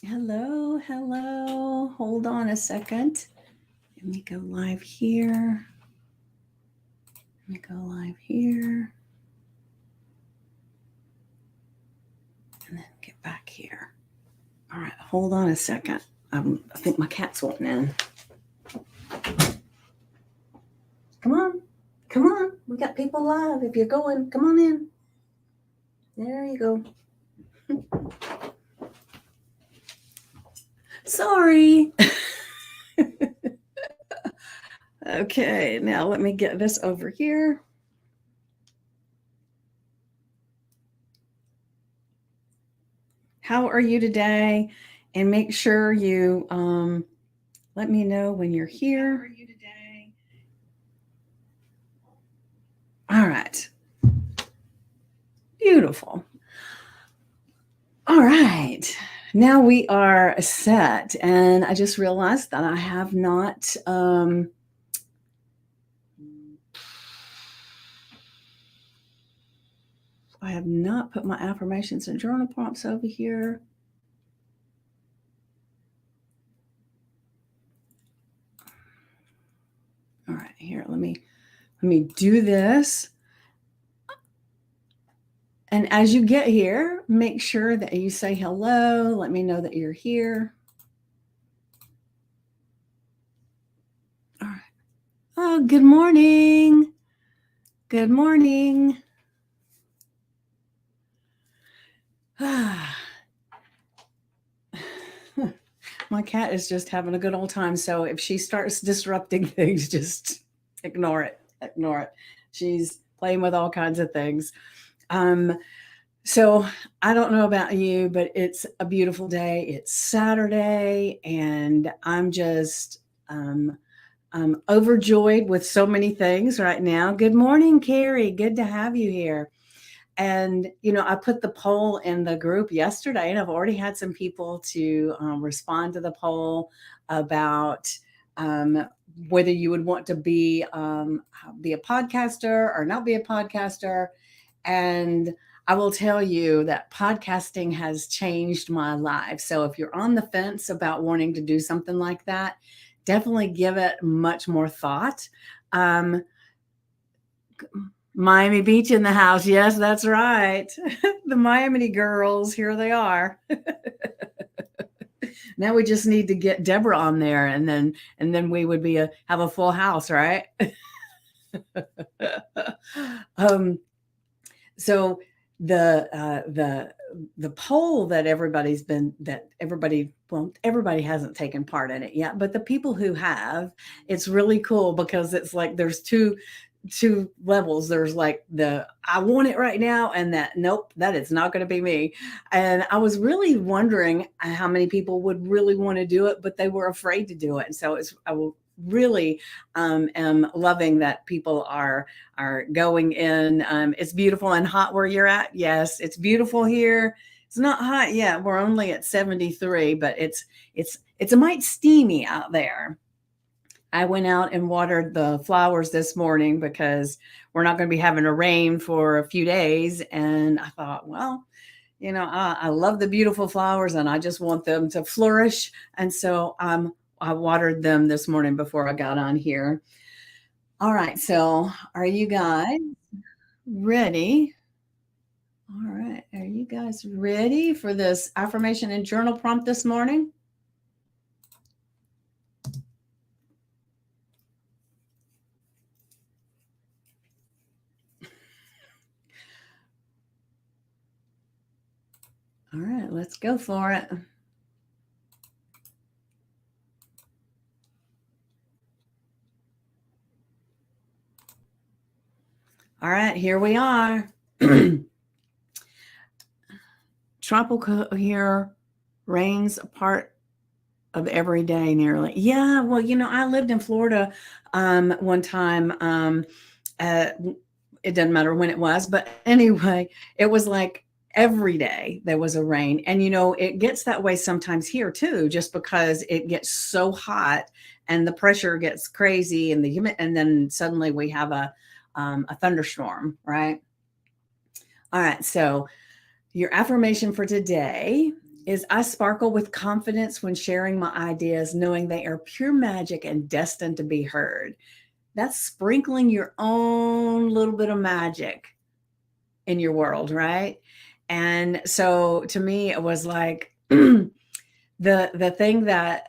Hello, hello. Hold on a second. Let me go live here. Let me go live here. And then get back here. All right, hold on a second. I think my cat's wanting in. Come on. Come on. We got people live. If you're going, come on in. There you go. Sorry. Okay, now let me get this over here. How are you today? And make sure you let me know when you're here. How are you today? All right. Beautiful. All right. Now we are set. And I just realized that I have not put my affirmations and journal prompts over here. All right, here, let me do this. And as you get here, make sure that you say hello. Let me know that you're here. All right. Oh, good morning. Good morning. My cat is just having a good old time. So if she starts disrupting things, just ignore it. Ignore it. She's playing with all kinds of things. So I don't know about you, but it's a beautiful day. It's Saturday, and I'm overjoyed with so many things right now. Good morning, Carrie. Good to have you here. And, I put the poll in the group yesterday, and I've already had some people to respond to the poll about um, whether you would want to be a podcaster or not be a podcaster. And I will tell you that podcasting has changed my life. So if you're on the fence about wanting to do something like that, definitely give it much more thought. Um, Miami Beach in the house. Yes, that's right. The Miami girls, here they are. Now we just need to get Deborah on there, and then we would have a full house, right? um, so the poll that everybody hasn't taken part in it yet, but the people who have, it's really cool because it's like there's two levels. There's like the I want it right now, and that nope, that is not going to be me. And I was really wondering how many people would really want to do it, but they were afraid to do it. And so I will really am loving that people are going in. It's beautiful and hot where you're at. Yes, it's beautiful here. It's not hot yet. We're only at 73, but it's a mite steamy out there. I went out and watered the flowers this morning because we're not going to be having a rain for a few days. And I thought, well, I love the beautiful flowers and I just want them to flourish. And so I watered them this morning before I got on here. All right. So are you guys ready? All right. Are you guys ready for this affirmation and journal prompt this morning? All right, let's go for it. All right, here we are. Tropical here, rains a part of every day nearly. Yeah, well, I lived in Florida one time. It doesn't matter when it was, but anyway, it was like every day there was a rain. And it gets that way sometimes here too, just because it gets so hot and the pressure gets crazy and the humid, and then suddenly we have a thunderstorm, right? All right, so your affirmation for today is I sparkle with confidence when sharing my ideas, knowing they are pure magic and destined to be heard. That's sprinkling your own little bit of magic in your world, right? And so to me, it was like the thing that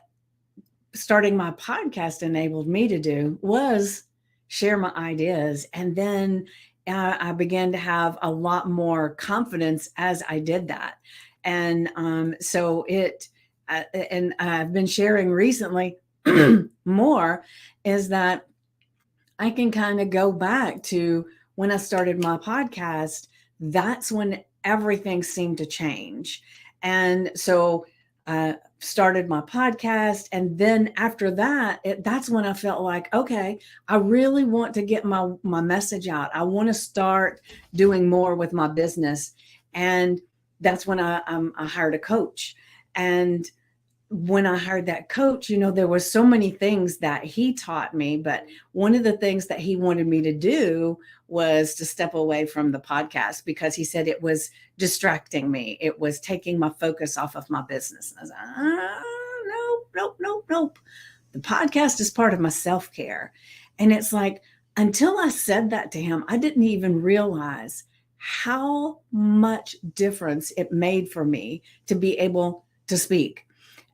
starting my podcast enabled me to do was share my ideas. And then I began to have a lot more confidence as I did that. And and I've been sharing recently more is that I can kind of go back to when I started my podcast. That's when everything seemed to change. And so I started my podcast. And then after that, that's when I felt like, okay, I really want to get my message out. I want to start doing more with my business. And that's when I hired a coach. And when I hired that coach, there was so many things that he taught me, but one of the things that he wanted me to do was to step away from the podcast because he said it was distracting me. It was taking my focus off of my business. And I was like, nope, nope, nope, nope. The podcast is part of my self-care. And it's like, until I said that to him, I didn't even realize how much difference it made for me to be able to speak.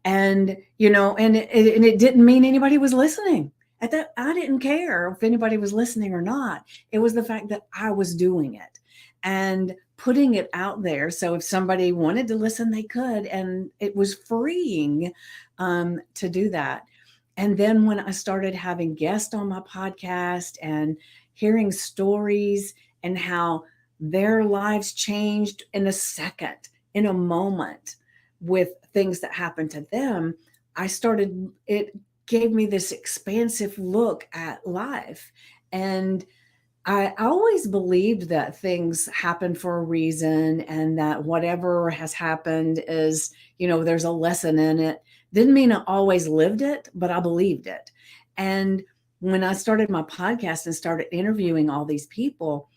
And it didn't mean anybody was listening at that. I didn't care if anybody was listening or not. It was the fact that I was doing it and putting it out there, so if somebody wanted to listen, they could. And it was freeing to do that. And then when I started having guests on my podcast and hearing stories and how their lives changed in a second, in a moment, with things that happened to them, it gave me this expansive look at life. And I always believed that things happen for a reason and that whatever has happened is, there's a lesson in it. Didn't mean I always lived it, but I believed it. And when I started my podcast and started interviewing all these people,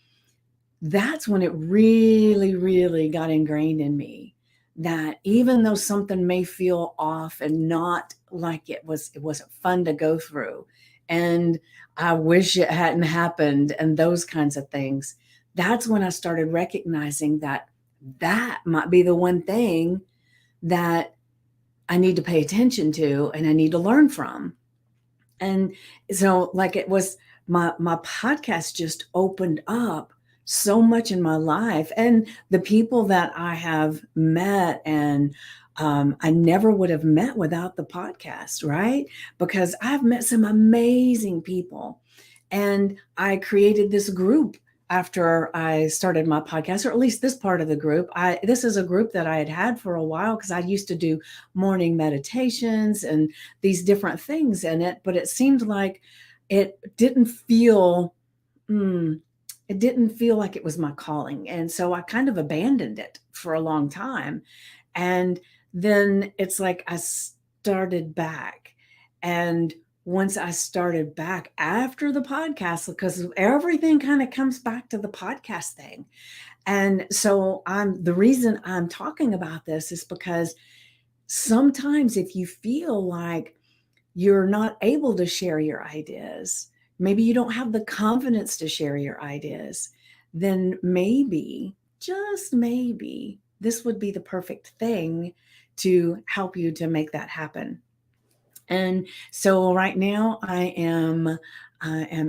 that's when it really, really got ingrained in me that even though something may feel off and not like it wasn't fun to go through, and I wish it hadn't happened, and those kinds of things, that's when I started recognizing that that might be the one thing that I need to pay attention to and I need to learn from. And so, like, it was my podcast just opened up so much in my life, and the people that I have met, and I never would have met without the podcast, right? Because I've met some amazing people, and I created this group after I started my podcast, or at least this part of the group. This is a group that I had for a while because I used to do morning meditations and these different things in it, but it seemed like it didn't feel it didn't feel like it was my calling. And so I kind of abandoned it for a long time. And then it's like I started back. And once I started back after the podcast, because everything kind of comes back to the podcast thing. And so the reason I'm talking about this is because sometimes if you feel like you're not able to share your ideas, maybe you don't have the confidence to share your ideas, then maybe, just maybe, this would be the perfect thing to help you to make that happen. And so right now I am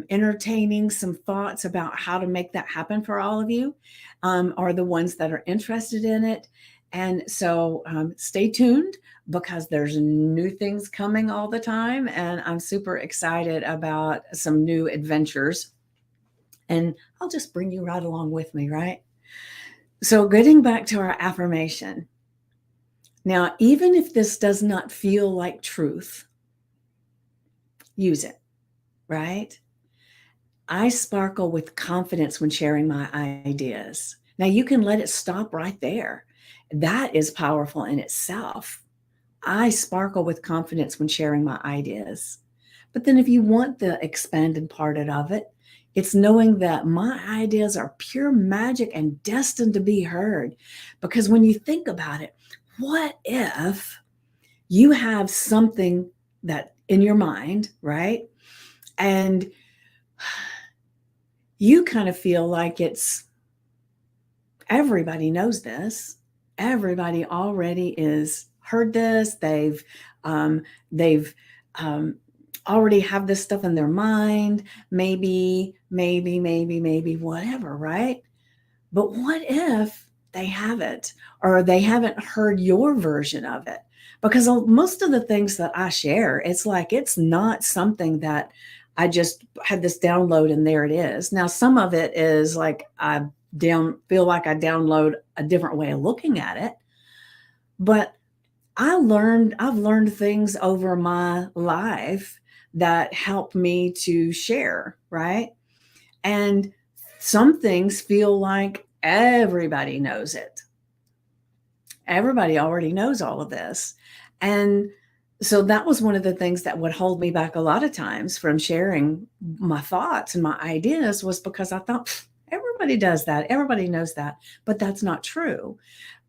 entertaining some thoughts about how to make that happen for all of you, or the ones that are interested in it. And so stay tuned because there's new things coming all the time. And I'm super excited about some new adventures. And I'll just bring you right along with me, right? So getting back to our affirmation. Now, even if this does not feel like truth, use it, right? I sparkle with confidence when sharing my ideas. Now, you can let it stop right there. That is powerful in itself. I sparkle with confidence when sharing my ideas. But then, if you want the expanded part of it, it's knowing that my ideas are pure magic and destined to be heard. Because when you think about it, what if you have something that in your mind, right? And you kind of feel like it's everybody knows this. Everybody already is heard this. They've um, already have this stuff in their mind. Maybe, whatever, right? But what if they haven't, or they haven't heard your version of it? Because most of the things that I share, it's like it's not something that I just had this download and there it is. Now, some of it is like I feel like I download a different way of looking at it, but I've learned things over my life that help me to share, right? And some things feel like everybody knows it. Everybody already knows all of this. And so that was one of the things that would hold me back a lot of times from sharing my thoughts and my ideas, was because I thought everybody does that. Everybody knows that. But that's not true.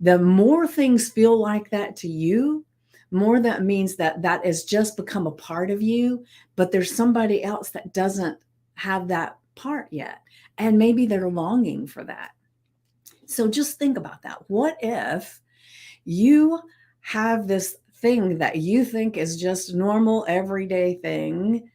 The more things feel like that to you, more that means that that has just become a part of you, but there's somebody else that doesn't have that part yet. And maybe they're longing for that. So just think about that. What if you have this thing that you think is just normal everyday thing,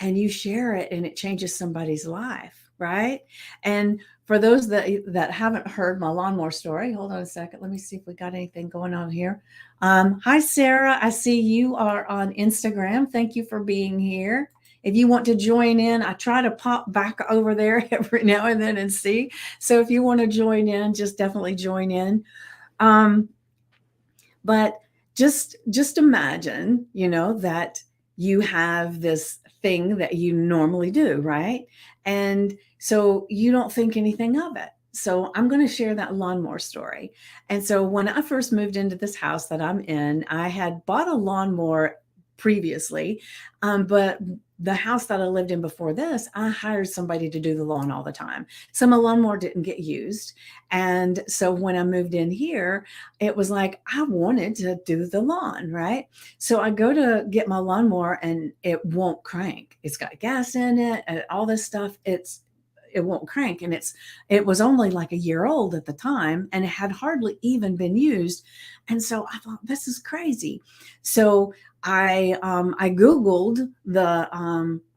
and you share it and it changes somebody's life, right? And for those that haven't heard my lawnmower story, hold on a second, let me see if we got anything going on here. Hi Sarah, I see you are on Instagram. Thank you for being here. If you want to join in, I try to pop back over there every now and then and see. So if you want to join in, just definitely join in. um, but just imagine, that you have this thing that you normally do, right? And so you don't think anything of it. So I'm going to share that lawnmower story. And so when I first moved into this house that I'm in, I had bought a lawnmower previously, but the house that I lived in before this, I hired somebody to do the lawn all the time. So my lawnmower didn't get used. And so when I moved in here, it was like I wanted to do the lawn, right? So I go to get my lawnmower and it won't crank. It's got gas in it and all this stuff. It won't crank. And it was only like a year old at the time, and it had hardly even been used. And so I thought, this is crazy. So I Googled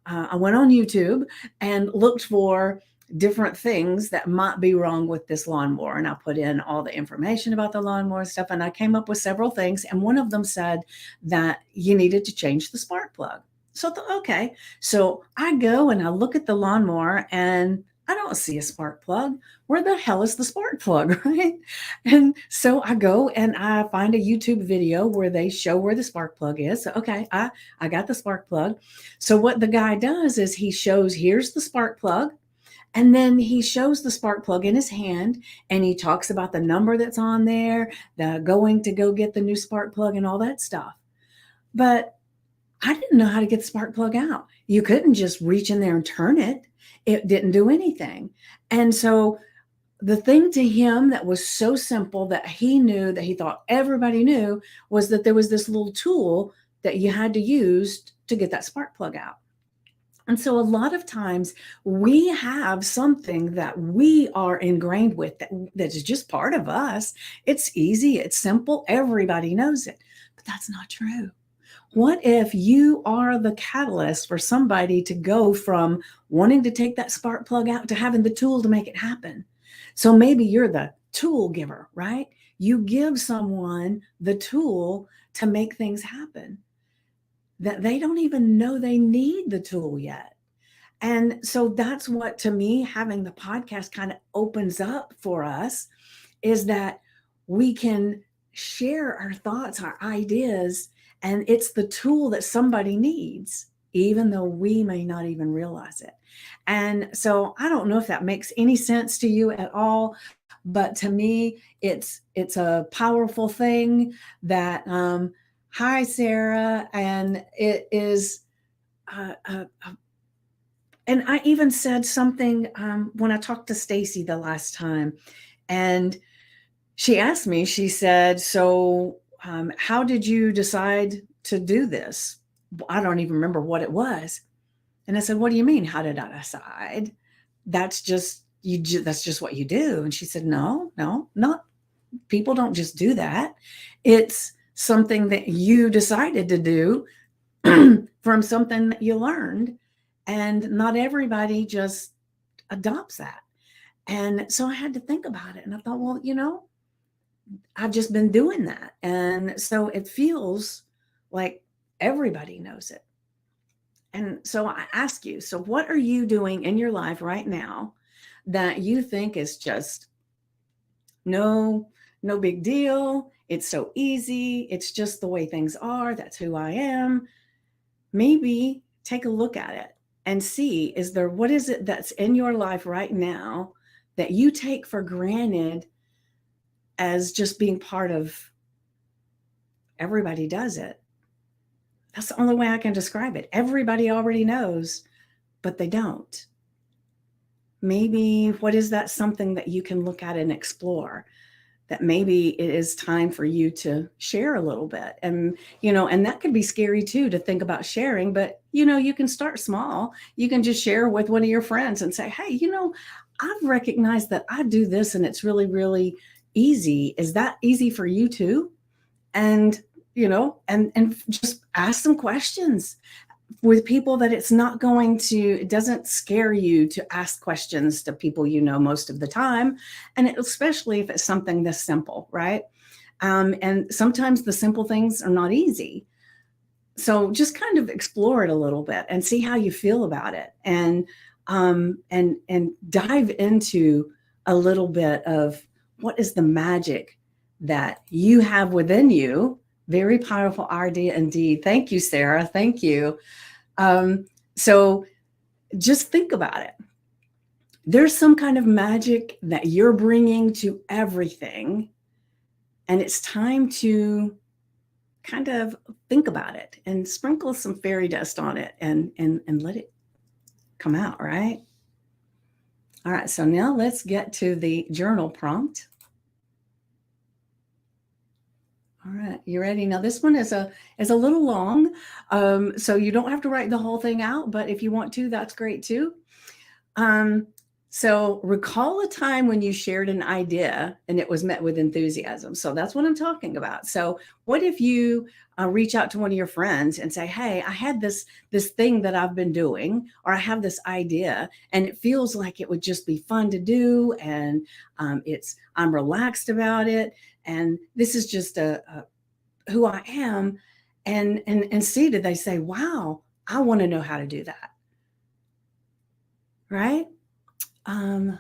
I went on YouTube and looked for different things that might be wrong with this lawnmower. And I put in all the information about the lawnmower stuff, and I came up with several things. And one of them said that you needed to change the spark plug. So I thought, okay. So I go and I look at the lawnmower and I don't see a spark plug. Where the hell is the spark plug? Right. And so I go and I find a YouTube video where they show where the spark plug is. So, okay, I got the spark plug. So what the guy does is he shows, here's the spark plug. And then he shows the spark plug in his hand, and he talks about the number that's on there, the going to go get the new spark plug and all that stuff. But I didn't know how to get the spark plug out. You couldn't just reach in there and turn it. It didn't do anything. And so the thing to him that was so simple that he knew, that he thought everybody knew, was that there was this little tool that you had to use to get that spark plug out. And so a lot of times we have something that we are ingrained with that is just part of us. It's easy, it's simple, everybody knows it, but that's not true. What if you are the catalyst for somebody to go from wanting to take that spark plug out to having the tool to make it happen? So maybe you're the tool giver, right? You give someone the tool to make things happen that they don't even know they need the tool yet. And so that's what, to me, having the podcast kind of opens up for us, is that we can share our thoughts, our ideas, and it's the tool that somebody needs, even though we may not even realize it. And so I don't know if that makes any sense to you at all, but to me, it's a powerful thing that hi Sarah, and it is and I even said something when I talked to Stacy the last time, and She asked me, she said, "So, how did you decide to do this?" I don't even remember what it was. And I said, "What do you mean? How did I decide? That's just that's just what you do." And she said, "No, no, not people don't just do that. It's something that you decided to do from something that you learned, and not everybody just adopts that." And so I had to think about it, and I thought, well, I've just been doing that. And so it feels like everybody knows it. And so I ask you, so what are you doing in your life right now that you think is just no, no big deal? It's so easy. It's just the way things are. That's who I am. Maybe take a look at it and see, is there, what is it that's in your life right now that you take for granted as just being part of everybody does it? That's the only way I can describe it. Everybody already knows, but they don't. Maybe what is that something that you can look at and explore, that maybe it is time for you to share a little bit? And, and that could be scary too, to think about sharing, but, you can start small. You can just share with one of your friends and say, "Hey, I've recognized that I do this and it's really, really easy. Is that easy for you too?" And, and just ask some questions with people that it doesn't scare you to ask questions to people most of the time. And especially if it's something this simple, right? And sometimes the simple things are not easy. So just kind of explore it a little bit and see how you feel about it. And dive into a little bit of what is the magic that you have within you. Very powerful idea indeed. Thank you, Sarah. Thank you. So just think about it. There's some kind of magic that you're bringing to everything, and it's time to kind of think about it and sprinkle some fairy dust on it and let it come out, right? All right, so now let's get to the journal prompt. All right, you ready? Now this one is a little long, so you don't have to write the whole thing out, but if you want to, that's great too. Um, so recall a time when you shared an idea and it was met with enthusiasm. So that's what I'm talking about. So what if you reach out to one of your friends and say, "Hey, I had this thing that I've been doing, or I have this idea, and it feels like it would just be fun to do, and I'm relaxed about it, and this is just a who I am." And see, did they say, "Wow, I want to know how to do that," right?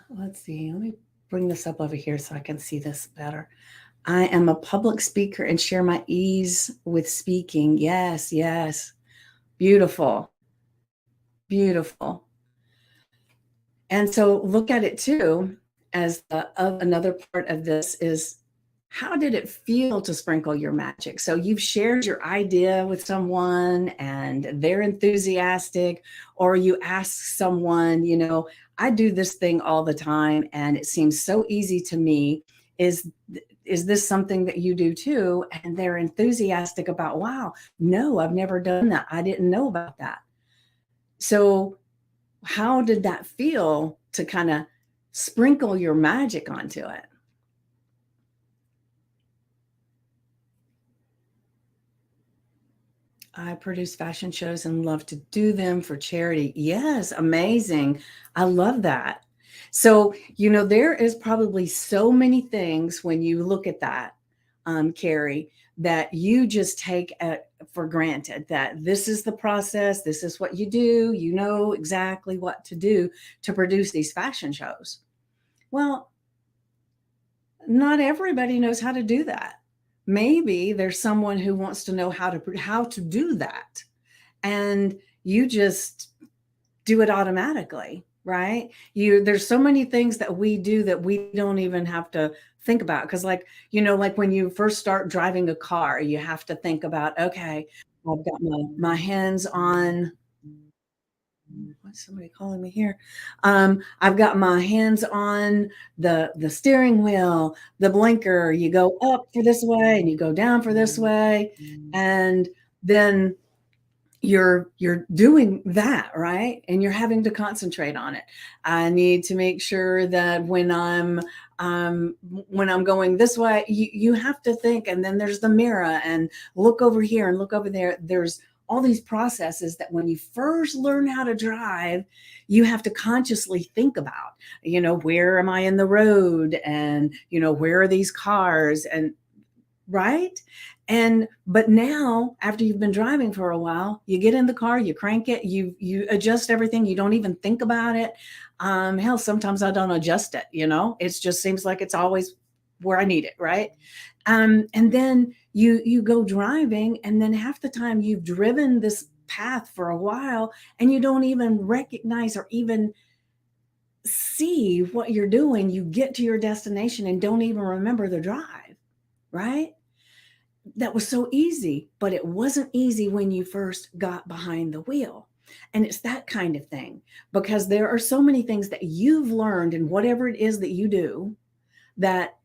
Let's see. Let me bring this up over here so I can see this better. "I am a public speaker and share my ease with speaking." Yes, yes. Beautiful. Beautiful. And so look at it too as another part of this is, how did it feel to sprinkle your magic? So you've shared your idea with someone and they're enthusiastic, or you ask someone, "I do this thing all the time and it seems so easy to me. Is is this something that you do too?" And they're enthusiastic about, "Wow, no, I've never done that. I didn't know about that." So how did that feel to kind of sprinkle your magic onto it? "I produce fashion shows and love to do them for charity." Yes, amazing. I love that. So, there is probably so many things when you look at that, Carrie, that you just take for granted, that this is the process, this is what you know exactly what to do to produce these fashion shows. Well, not everybody knows how to do that. Maybe there's someone who wants to know how to do that, and you just do it automatically, right? There's so many things that we do that we don't even have to think about, because like when you first start driving a car, you have to think about, okay, I've got my hands on What's somebody calling me here? I've got my hands on the steering wheel, the blinker. You go up for this way and you go down for this way, and then you're doing that, right? And you're having to concentrate on it. I need to make sure that when I'm going this way, you have to think, and then there's the mirror and look over here and look over there. There's all these processes that when you first learn how to drive, you have to consciously think about, where am I in the road, and where are these cars, and right? And but now, after you've been driving for a while, you get in the car, you crank it, you adjust everything, you don't even think about it. Hell, sometimes I don't adjust it, it just seems like it's always where I need it, right? And then you go driving, and then half the time you've driven this path for a while and you don't even recognize or even see what you're doing. You get to your destination and don't even remember the drive, right? That was so easy, but it wasn't easy when you first got behind the wheel. And it's that kind of thing, because there are so many things that you've learned in whatever it is that you do that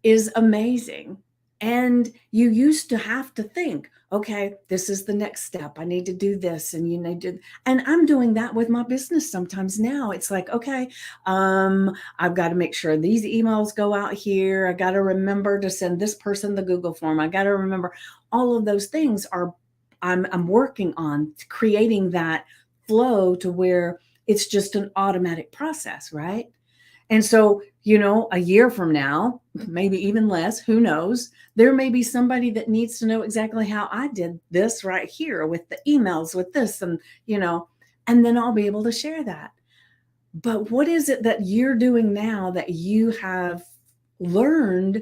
is amazing. And you used to have to think, okay, this is the next step. I need to do this. And you need to, and I'm doing that with my business sometimes now. It's like, okay, I've got to make sure these emails go out here. I got to remember to send this person the Google form. I got to remember all of those things I'm working on creating that flow to where it's just an automatic process, right? And so, a year from now, maybe even less, who knows, there may be somebody that needs to know exactly how I did this right here with the emails, with this, and then I'll be able to share that. But what is it that you're doing now that you have learned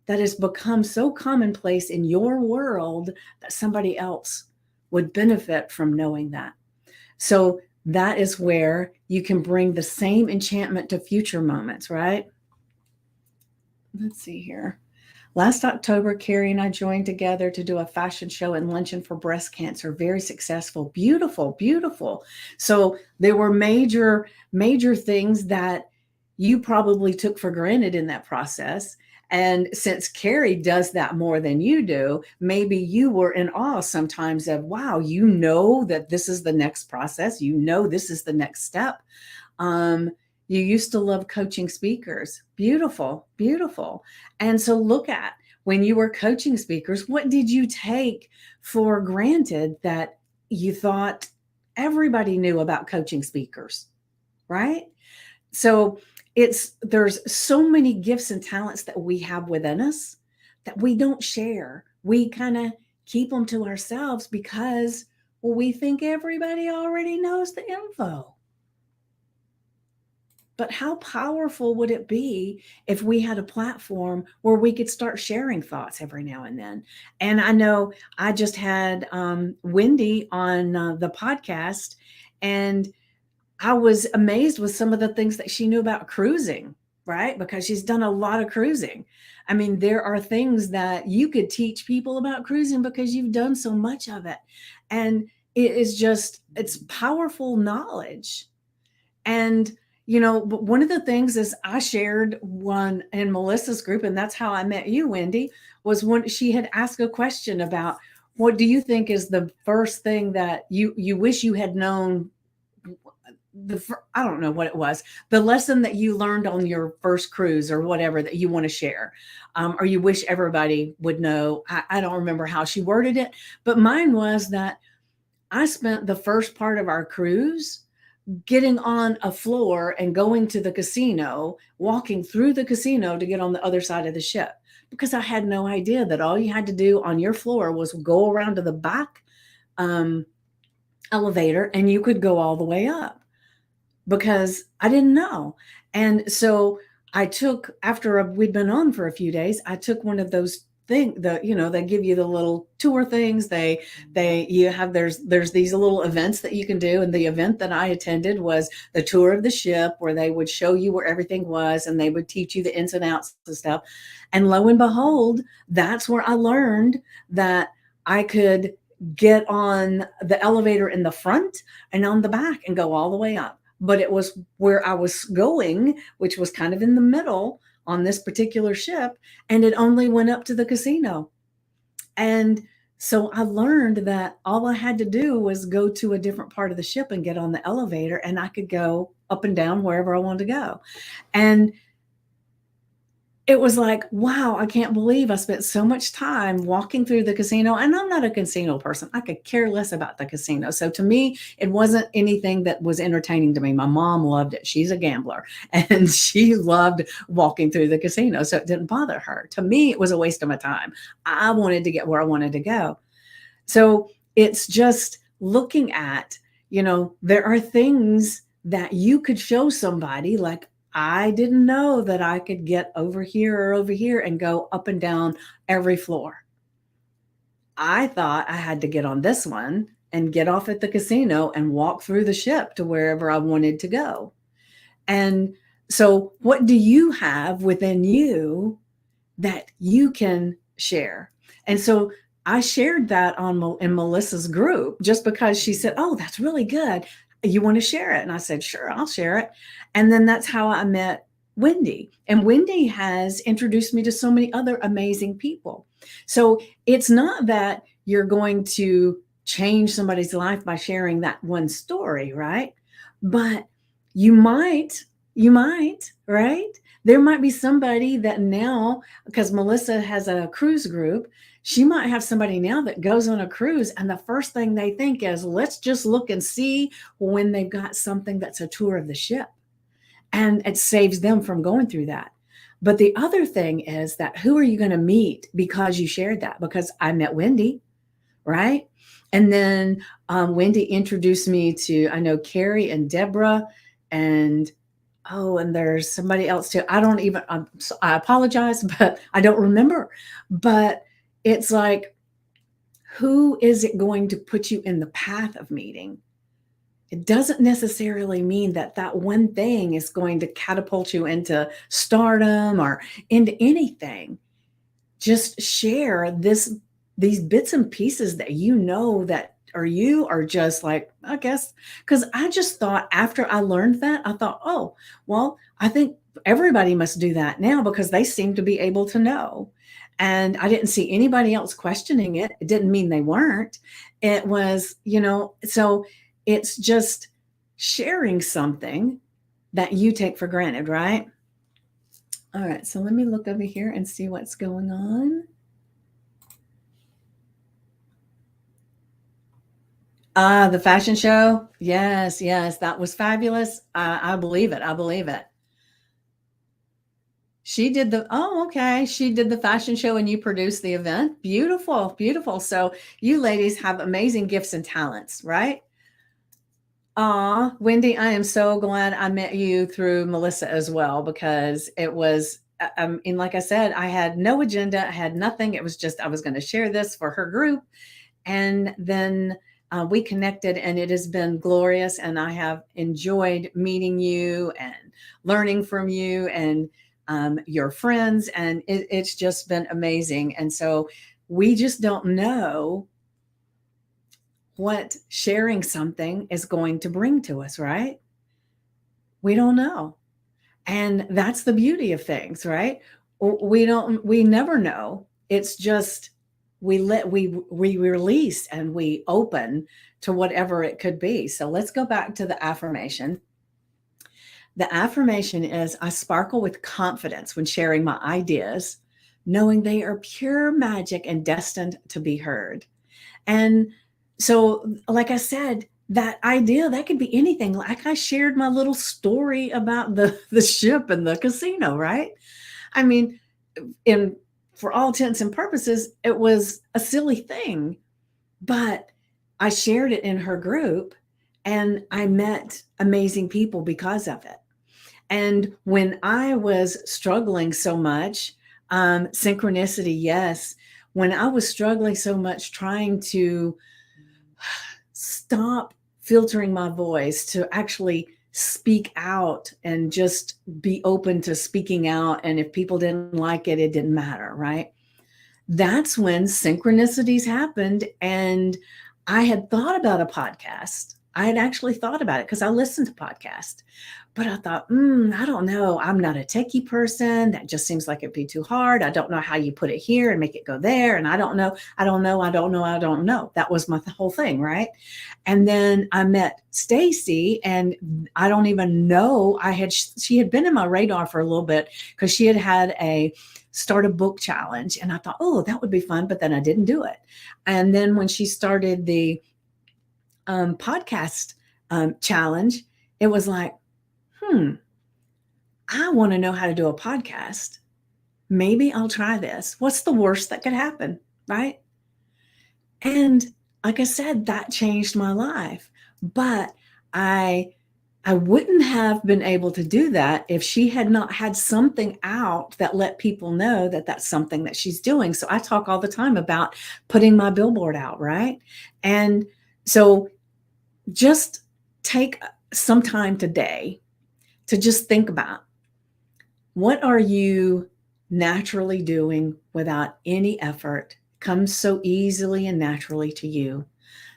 that has become so commonplace in your world that somebody else would benefit from knowing that? So that is where you can bring the same enchantment to future moments, right? Let's see here. Last October, Carrie and I joined together to do a fashion show and luncheon for breast cancer. Very successful. Beautiful, beautiful. So there were major, major things that you probably took for granted in that process. And since Carrie does that more than you do, maybe you were in awe sometimes of, wow, that this is the next process. This is the next step. You used to love coaching speakers. Beautiful, beautiful. And so look at when you were coaching speakers, what did you take for granted that you thought everybody knew about coaching speakers, right? So there's so many gifts and talents that we have within us that we don't share. We kind of keep them to ourselves because, well, we think everybody already knows the info. But how powerful would it be if we had a platform where we could start sharing thoughts every now and then? And I know I just had Wendy on the podcast, and I was amazed with some of the things that she knew about cruising, right? Because she's done a lot of cruising. I mean, there are things that you could teach people about cruising because you've done so much of it. And it's powerful knowledge. And, but one of the things is I shared one in Melissa's group, and that's how I met you, Wendy, was when she had asked a question about, what do you think is the first thing that you wish you had known? I don't know what it was, the lesson that you learned on your first cruise or whatever that you want to share, or you wish everybody would know. I don't remember how she worded it, but mine was that I spent the first part of our cruise getting on a floor and going to the casino, walking through the casino to get on the other side of the ship, because I had no idea that all you had to do on your floor was go around to the back elevator and you could go all the way up, because I didn't know. And so after we'd been on for a few days, I took one of those things that, they give you the little tour things. There's these little events that you can do. And the event that I attended was the tour of the ship, where they would show you where everything was and they would teach you the ins and outs of stuff. And lo and behold, that's where I learned that I could get on the elevator in the front and on the back and go all the way up. But it was where I was going, which was kind of in the middle on this particular ship, and it only went up to the casino. And so I learned that all I had to do was go to a different part of the ship and get on the elevator, and I could go up and down wherever I wanted to go. And it was like, wow, I can't believe I spent so much time walking through the casino. And I'm not a casino person. I could care less about the casino. So to me, it wasn't anything that was entertaining to me. My mom loved it. She's a gambler and she loved walking through the casino. So it didn't bother her. To me, it was a waste of my time. I wanted to get where I wanted to go. So it's just looking at, there are things that you could show somebody, like, I didn't know that I could get over here or over here and go up and down every floor. I thought I had to get on this one and get off at the casino and walk through the ship to wherever I wanted to go. And so what do you have within you that you can share? And so I shared that in Melissa's group just because she said, oh, that's really good. You want to share it? And I said, sure, I'll share it. And then that's how I met Wendy. And Wendy has introduced me to so many other amazing people. So it's not that you're going to change somebody's life by sharing that one story, right? But you might, right? There might be somebody that now, because Melissa has a cruise group, she might have somebody now that goes on a cruise and the first thing they think is, let's just look and see when they've got something that's a tour of the ship. And it saves them from going through that. But the other thing is that who are you going to meet because you shared that? Because I met Wendy, right? And then Wendy introduced me to, I know, Carrie and Deborah and and there's somebody else too. I apologize, but I don't remember. But it's like, who is it going to put you in the path of meeting? It doesn't necessarily mean that that one thing is going to catapult you into stardom or into anything. Just share these bits and pieces that that you are just like, I guess, because I just thought after I learned that, I thought, oh, well, I think everybody must do that now because they seem to be able to know. And I didn't see anybody else questioning it. It didn't mean they weren't. It was, so it's just sharing something that you take for granted, right? All right, so let me look over here and see what's going on. The fashion show. Yes, that was fabulous. I believe it. I believe it. She did She did the fashion show and you produced the event. Beautiful, beautiful. So you ladies have amazing gifts and talents, right? Wendy, I am so glad I met you through Melissa as well, because it was, and like I said, I had no agenda. I had nothing. It was just, I was going to share this for her group. And then we connected and it has been glorious. And I have enjoyed meeting you and learning from you and your friends. And it's just been amazing. And so we just don't know what sharing something is going to bring to us, right? We don't know. And that's the beauty of things, right? We never know. It's just, we release and we open to whatever it could be. So let's go back to the affirmation. The affirmation is, I sparkle with confidence when sharing my ideas, knowing they are pure magic and destined to be heard. And so, like I said, that idea, that could be anything. Like I shared my little story about the ship and the casino, right? I mean, for all intents and purposes, it was a silly thing, but I shared it in her group and I met amazing people because of it. And when I was struggling so much, synchronicity, yes, when I was struggling so much trying to stop filtering my voice to actually speak out and just be open to speaking out. And if people didn't like it, it didn't matter, right? that's when synchronicities happened. And I had thought about a podcast. I had actually thought about it because I listened to podcasts, but I thought, I don't know. I'm not a techie person. That just seems like it'd be too hard. I don't know how you put it here and make it go there. And I don't know. I don't know. I don't know. I don't know. That was my whole thing. Right. And then I met Stacy, and I don't even know. She had been in my radar for a little bit because she had a start a book challenge. And I thought, oh, that would be fun. But then I didn't do it. And then when she started the podcast challenge, it was like, I want to know how to do a podcast. Maybe I'll try this. What's the worst that could happen? Right. And like I said, that changed my life. But I wouldn't have been able to do that if she had not had something out that let people know that that's something that she's doing. So I talk all the time about putting my billboard out, right? And so just take some time today to just think about, what are you naturally doing without any effort, comes so easily and naturally to you,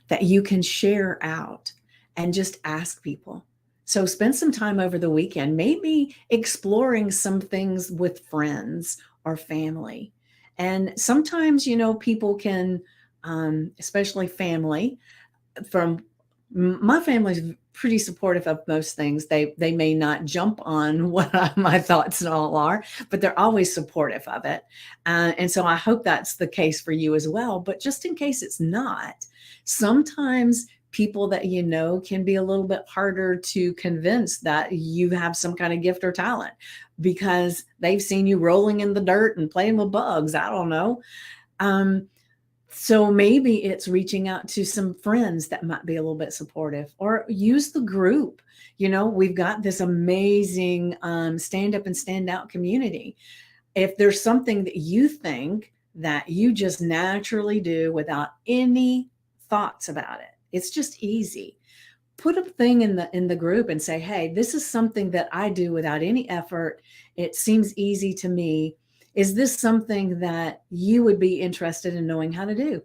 that you can share out and just ask people. So spend some time over the weekend, maybe exploring some things with friends or family. And sometimes, people can, especially family, from my family's pretty supportive of most things. They may not jump on what my thoughts and all are, but they're always supportive of it. And so I hope that's the case for you as well. But just in case it's not, sometimes people that can be a little bit harder to convince that you have some kind of gift or talent, because they've seen you rolling in the dirt and playing with bugs. I don't know. So maybe it's reaching out to some friends that might be a little bit supportive, or use the group. We've got this amazing stand up and stand out community. If there's something that you think that you just naturally do without any thoughts about it, it's just easy. Put a thing in the group and say, hey, this is something that I do without any effort. It seems easy to me. Is this something that you would be interested in knowing how to do?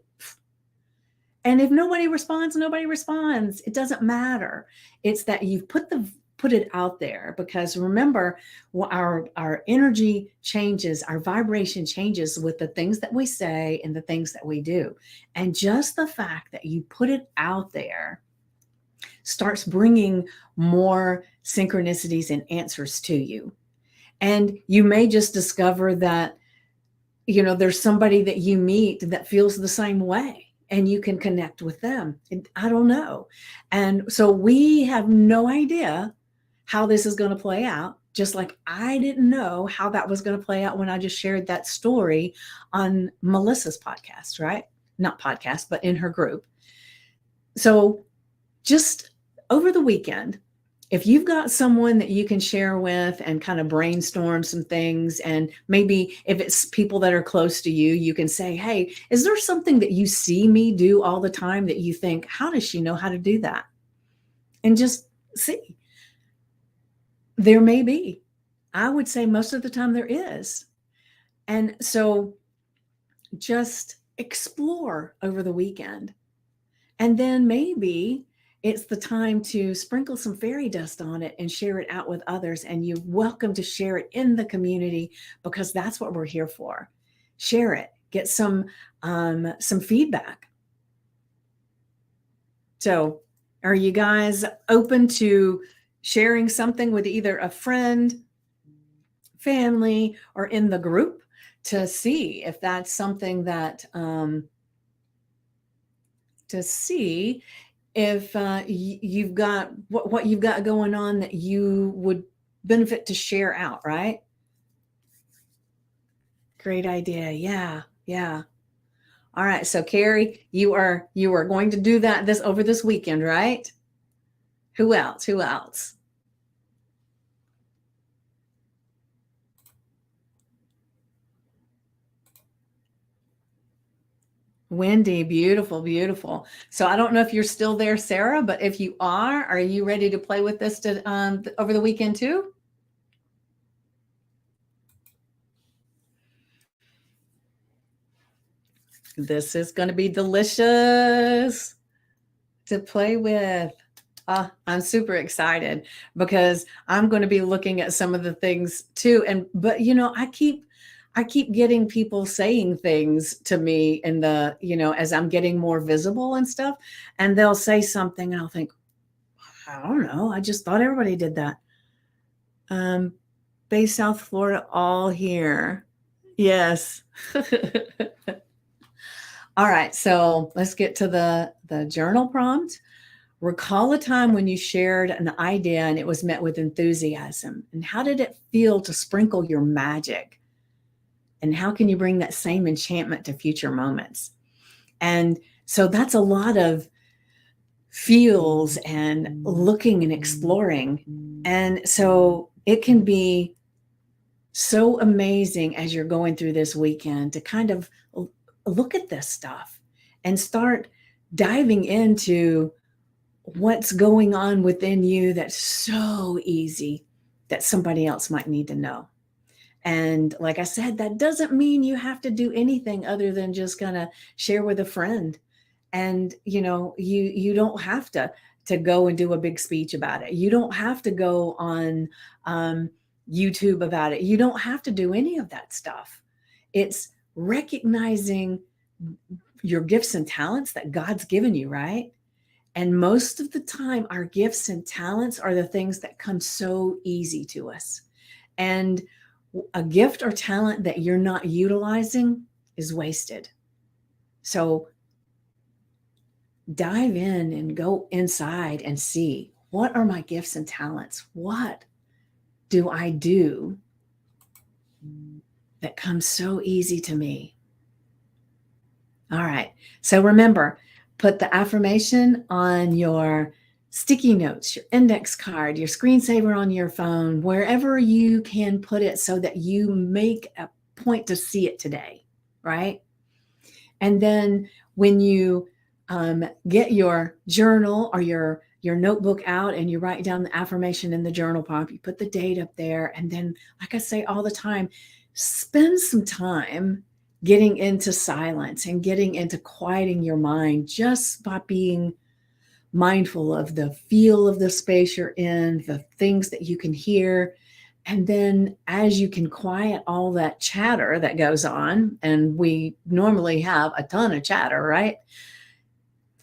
And if nobody responds, nobody responds. It doesn't matter. It's that you've put it out there, because remember, our energy changes, our vibration changes with the things that we say and the things that we do. And just the fact that you put it out there starts bringing more synchronicities and answers to you. And you may just discover that, there's somebody that you meet that feels the same way, and you can connect with them. I don't know. And so we have no idea how this is going to play out. Just like I didn't know how that was going to play out when I just shared that story on Melissa's podcast, right? Not podcast, but in her group. So just over the weekend, if you've got someone that you can share with and kind of brainstorm some things, and maybe if it's people that are close to you, you can say, hey, is there something that you see me do all the time that you think, how does she know how to do that? And just see. There may be. I would say most of the time there is. And so just explore over the weekend. And then maybe it's the time to sprinkle some fairy dust on it and share it out with others. And you're welcome to share it in the community, because that's what we're here for. Share it, get some feedback. So are you guys open to sharing something with either a friend, family, or in the group, to see if that's something that, to see if you've got what you've got going on that you would benefit to share out, right? Great idea. Yeah. All right. So Carrie, you are going to do that over this weekend, right? Who else? Wendy, beautiful. So I don't know if you're still there, Sarah, but if you are you ready to play with this over the weekend too? This is going to be delicious to play with. I'm super excited because I'm going to be looking at some of the things too. But I keep getting people saying things to me in the, as I'm getting more visible and stuff, and they'll say something and I'll think, I don't know. I just thought everybody did that. Bay, South Florida, all here. Yes. All right. So let's get to the journal prompt. Recall a time when you shared an idea and it was met with enthusiasm. And how did it feel to sprinkle your magic? And how can you bring that same enchantment to future moments? And so that's a lot of feels and looking and exploring. And so it can be so amazing as you're going through this weekend to kind of look at this stuff and start diving into what's going on within you that's so easy that somebody else might need to know. And like I said, that doesn't mean you have to do anything other than just kind of share with a friend. And you don't have to go and do a big speech about it. You don't have to go on YouTube about it. You don't have to do any of that stuff. It's recognizing your gifts and talents that God's given you, right? And most of the time, our gifts and talents are the things that come so easy to us. And a gift or talent that you're not utilizing is wasted. So dive in and go inside and see, what are my gifts and talents? What do I do that comes so easy to me? All right. So remember, put the affirmation on your sticky notes, your index card, your screensaver on your phone, wherever you can put it so that you make a point to see it today, right? And then when you get your journal or your notebook out and you write down the affirmation in the journal prompt, you put the date up there. And then, like I say all the time, spend some time getting into silence and getting into quieting your mind just by being mindful of the feel of the space you're in, the things that you can hear. And then as you can quiet all that chatter that goes on, and we normally have a ton of chatter, right?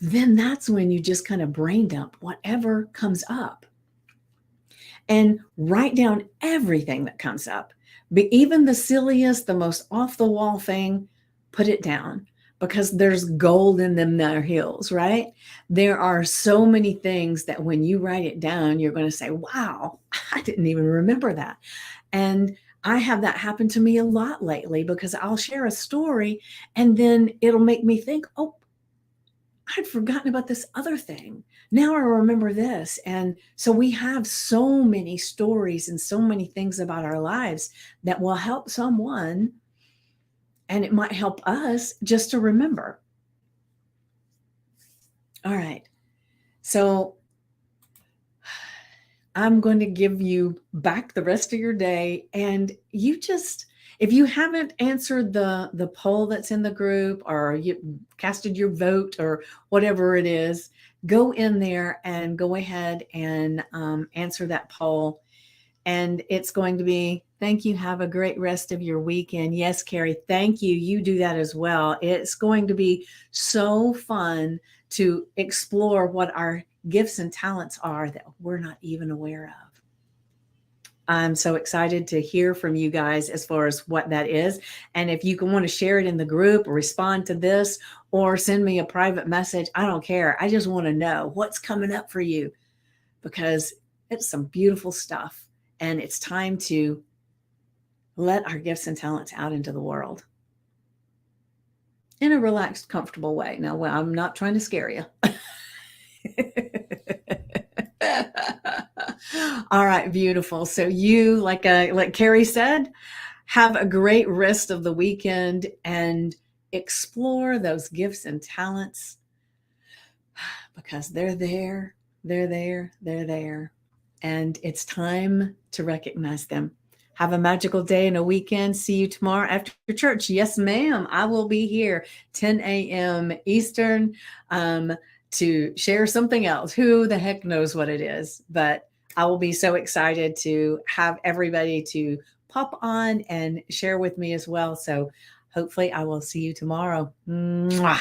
Then that's when you just kind of brain dump whatever comes up and write down everything that comes up. But even the silliest, the most off the wall thing, put it down, because there's gold in them there hills, right? There are so many things that when you write it down, you're going to say, wow, I didn't even remember that. And I have that happen to me a lot lately, because I'll share a story and then it'll make me think, oh, I'd forgotten about this other thing. Now I remember this. And so we have so many stories and so many things about our lives that will help someone, and it might help us just to remember. All right. So I'm going to give you back the rest of your day. And you just, if you haven't answered the poll that's in the group, or you casted your vote or whatever it is, go in there and go ahead and answer that poll. And it's going to be, thank you. Have a great rest of your weekend. Yes, Carrie, thank you. You do that as well. It's going to be so fun to explore what our gifts and talents are that we're not even aware of. I'm so excited to hear from you guys as far as what that is. And if you can want to share it in the group or respond to this or send me a private message, I don't care. I just want to know what's coming up for you, because it's some beautiful stuff. And it's time to let our gifts and talents out into the world in a relaxed, comfortable way. Now, well, I'm not trying to scare you. All right, beautiful. So you, like Carrie said, have a great rest of the weekend and explore those gifts and talents, because they're there, they're there, they're there. And it's time to recognize them. Have a magical day and a weekend. See you tomorrow after church. Yes, ma'am. I will be here 10 a.m. Eastern to share something else. Who the heck knows what it is? But I will be so excited to have everybody to pop on and share with me as well. So hopefully I will see you tomorrow. Mwah.